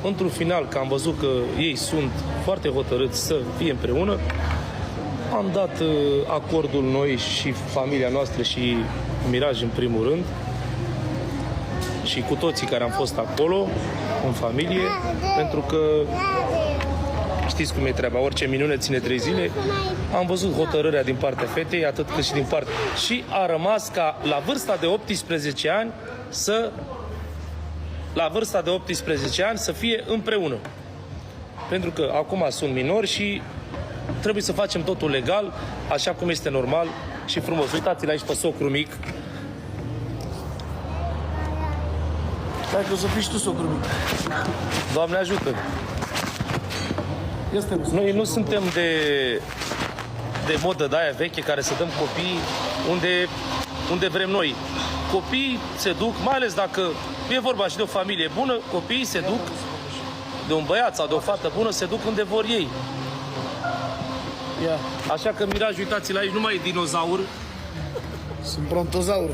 Într-un final, că am văzut că ei sunt foarte hotărâți să fie împreună, am dat acordul noi și familia noastră și Miraj în primul rând și cu toții care am fost acolo în familie, pentru că știți cum e treaba, orice minune ține 3 zile. Am văzut hotărârea din partea fetei, atât cât și din partea... Și a rămas ca la vârsta de 18 ani să fie împreună. Pentru că acum sunt minori și trebuie să facem totul legal, așa cum este normal și frumos. Uitați-l aici pe socru mic. Hai că o să fii și tu socru mic. Doamne ajută! Noi nu suntem de modă de aia veche care să dăm copii unde vrem noi. Copiii se duc, mai ales dacă e vorba și de o familie bună, copiii se duc, de un băiat sau de o fată bună, se duc unde vor ei. Ia, Așa că, Miraj, uitați-l aici, nu mai e dinozaur. sunt brontozaur.